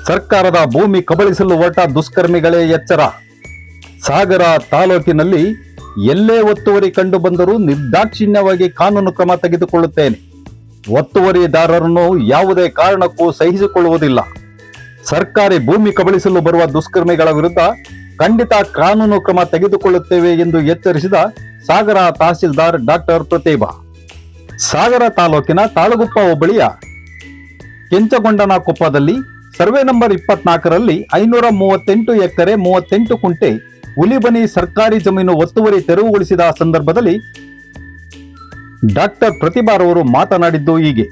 ಸರ್ಕಾರದ ಭೂಮಿ ಕಬಳಿಸಲು ಹೊರಟ ದುಷ್ಕರ್ಮಿಗಳೇ ಎಚ್ಚರ. ಸಾಗರ ತಾಲೂಕಿನಲ್ಲಿ ಎಲ್ಲೇ ಒತ್ತುವರಿ ಕಂಡು ಬಂದರೂ ನಿರ್ದಾಕ್ಷಿಣ್ಯವಾಗಿ ಕಾನೂನು ಕ್ರಮ ತೆಗೆದುಕೊಳ್ಳುತ್ತೇನೆ. ಒತ್ತುವರಿದಾರರನ್ನು ಯಾವುದೇ ಕಾರಣಕ್ಕೂ ಸಹಿಸಿಕೊಳ್ಳುವುದಿಲ್ಲ. ಸರ್ಕಾರಿ ಭೂಮಿ ಕಬಳಿಸಲು ಬರುವ ದುಷ್ಕರ್ಮಿಗಳ ವಿರುದ್ಧ ಖಂಡಿತ ಕಾನೂನು ಕ್ರಮ ತೆಗೆದುಕೊಳ್ಳುತ್ತೇವೆ ಎಂದು ಎಚ್ಚರಿಸಿದ ಸಾಗರ ತಹಸೀಲ್ದಾರ್ ಡಾಕ್ಟರ್ ಪ್ರತಿಭಾ. ಸಾಗರ ತಾಲೂಕಿನ ತಾಳಗುಪ್ಪ ಹೋಬಳಿಯ ಕೆಂಚಗೊಂಡನಕೊಪ್ಪದಲ್ಲಿ ಸರ್ವೆ ನಂಬರ್ 24ರಲ್ಲಿ 538 ಎಕರೆ 38 ಕುಂಟೆ ಹುಲಿಬನಿ ಸರ್ಕಾರಿ ಜಮೀನು ಒತ್ತುವರಿ ತೆರವುಗೊಳಿಸಿದ ಸಂದರ್ಭದಲ್ಲಿ ಡಾಕ್ಟರ್ ಪ್ರತಿಭಾರವರು ಮಾತನಾಡಿದ್ದು ಹೀಗೆ.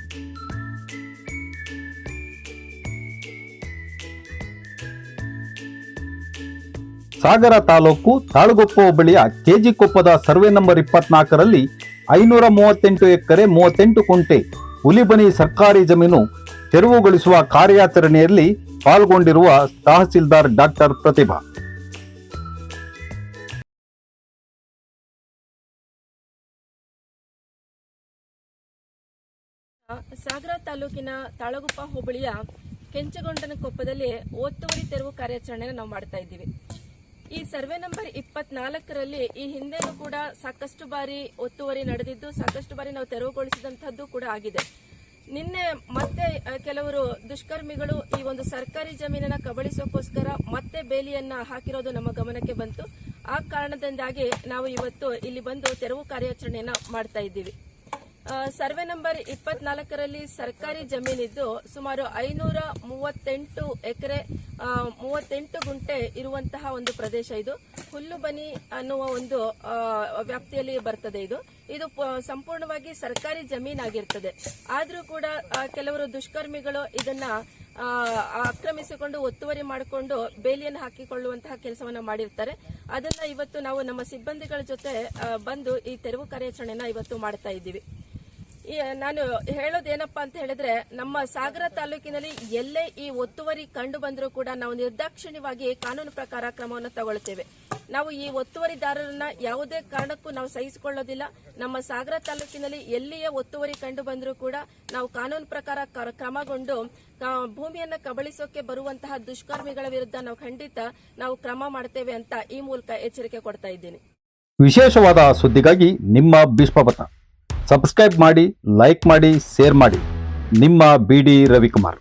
ಸಾಗರ ತಾಲೂಕು ತಾಳಗುಪ್ಪ ಹೋಬಳಿಯ ಕೆಜಿಕೊಪ್ಪದ ಸರ್ವೆ ನಂಬರ್ 24ರಲ್ಲಿ 538 ಎಕರೆ 38 ಕುಂಟೆ ಹುಲಿಬನಿ ಸರ್ಕಾರಿ ಜಮೀನು ತೆರವುಗೊಳಿಸುವ ಕಾರ್ಯಾಚರಣೆಯಲ್ಲಿ ಪಾಲ್ಗೊಂಡಿರುವ ತಹಸೀಲ್ದಾರ್ ಡಾಕ್ಟರ್ ಪ್ರತಿಭಾ. ಸಾಗರ ತಾಲೂಕಿನ ತಾಳಗುಪ್ಪ ಹೋಬಳಿಯ ಕೆಂಚಗೊಂಡನಕೊಪ್ಪದಲ್ಲಿ ಒತ್ತುವರಿ ತೆರವು ಕಾರ್ಯಾಚರಣೆಯನ್ನು ನಾವು ಮಾಡ್ತಾ ಇದ್ದೀವಿ. ಈ ಸರ್ವೆ ನಂಬರ್ 24ರಲ್ಲಿ ಈ ಹಿಂದೆನೂ ಕೂಡ ಸಾಕಷ್ಟು ಬಾರಿ ಒತ್ತುವರಿ ನಡೆದಿದ್ದು, ಸಾಕಷ್ಟು ಬಾರಿ ನಾವು ತೆರವುಗೊಳಿಸಿದಂತಹದ್ದು ಕೂಡ ಆಗಿದೆ. ನಿನ್ನೆ ಮತ್ತೆ ಕೆಲವರು ದುಷ್ಕರ್ಮಿಗಳು ಈ ಒಂದು ಸರ್ಕಾರಿ ಜಮೀನನ್ನ ಕಬಳಿಸೋಕೋಸ್ಕರ ಮತ್ತೆ ಬೇಲಿಯನ್ನ ಹಾಕಿರೋದು ನಮ್ಮ ಗಮನಕ್ಕೆ ಬಂತು. ಆ ಕಾರಣದಿಂದಾಗಿ ನಾವು ಇವತ್ತು ಇಲ್ಲಿ ಬಂದು ತೆರವು ಕಾರ್ಯಾಚರಣೆಯನ್ನ ಮಾಡ್ತಾ ಇದ್ದೀವಿ. ಸರ್ವೆ ನಂಬರ್ 24ರಲ್ಲಿ ಸರ್ಕಾರಿ ಜಮೀನಿದ್ದು ಸುಮಾರು 538 ಎಕರೆ 38 ಗುಂಟೆ ಇರುವಂತಹ ಒಂದು ಪ್ರದೇಶ. ಇದು ಹುಲ್ಲುಬನಿ ಅನ್ನುವ ಒಂದು ವ್ಯಾಪ್ತಿಯಲ್ಲಿ ಬರ್ತದೆ. ಇದು ಸಂಪೂರ್ಣವಾಗಿ ಸರ್ಕಾರಿ ಜಮೀನಾಗಿರ್ತದೆ. ಆದ್ರೂ ಕೂಡ ಕೆಲವರು ದುಷ್ಕರ್ಮಿಗಳು ಇದನ್ನ ಆಕ್ರಮಿಸಿಕೊಂಡು ಒತ್ತುವರಿ ಮಾಡಿಕೊಂಡು ಬೇಲಿಯನ್ನು ಹಾಕಿಕೊಳ್ಳುವಂತಹ ಕೆಲಸವನ್ನ ಮಾಡಿರ್ತಾರೆ. ಅದನ್ನ ಇವತ್ತು ನಾವು ನಮ್ಮ ಸಿಬ್ಬಂದಿಗಳ ಜೊತೆ ಬಂದು ಈ ತೆರವು ಕಾರ್ಯಾಚರಣೆನ ಇವತ್ತು ಮಾಡ್ತಾ ಇದ್ದೀವಿ. ನಾನು ಹೇಳೋದೇನಪ್ಪಾ ಅಂತ ಹೇಳಿದ್ರೆ, ನಮ್ಮ ಸಾಗರ ತಾಲೂಕಿನಲ್ಲಿ ಎಲ್ಲೇ ಈ ಒತ್ತುವರಿ ಕಂಡು ಬಂದರೂ ಕೂಡ ನಾವು ನಿರ್ದಾಕ್ಷಿಣ್ಯವಾಗಿ ಕಾನೂನು ಪ್ರಕಾರ ಕ್ರಮವನ್ನು ತಗೊಳ್ತೇವೆ. ನಾವು ಈ ಒತ್ತುವರಿದಾರರನ್ನ ಯಾವುದೇ ಕಾರಣಕ್ಕೂ ನಾವು ಸಹಿಸಿಕೊಳ್ಳೋದಿಲ್ಲ. ನಮ್ಮ ಸಾಗರ ತಾಲೂಕಿನಲ್ಲಿ ಎಲ್ಲಿಯೇ ಒತ್ತುವರಿ ಕಂಡು ಬಂದರೂ ಕೂಡ ನಾವು ಕಾನೂನು ಪ್ರಕಾರ ಕ್ರಮಗೊಂಡು ಭೂಮಿಯನ್ನ ಕಬಳಿಸೋಕೆ ಬರುವಂತಹ ದುಷ್ಕರ್ಮಿಗಳ ವಿರುದ್ಧ ನಾವು ಖಂಡಿತ ನಾವು ಕ್ರಮ ಮಾಡ್ತೇವೆ ಅಂತ ಈ ಮೂಲಕ ಎಚ್ಚರಿಕೆ ಕೊಡ್ತಾ ಇದ್ದೀನಿ. ವಿಶೇಷವಾದ ಸುದ್ದಿಗಾಗಿ ನಿಮ್ಮ ಭೀಷ್ಮಪಥ ಸಬ್ಸ್ಕ್ರೈಬ್ ಮಾಡಿ, ಲೈಕ್ ಮಾಡಿ, ಶೇರ್ ಮಾಡಿ. ನಿಮ್ಮ BD ರವಿಕುಮಾರ್.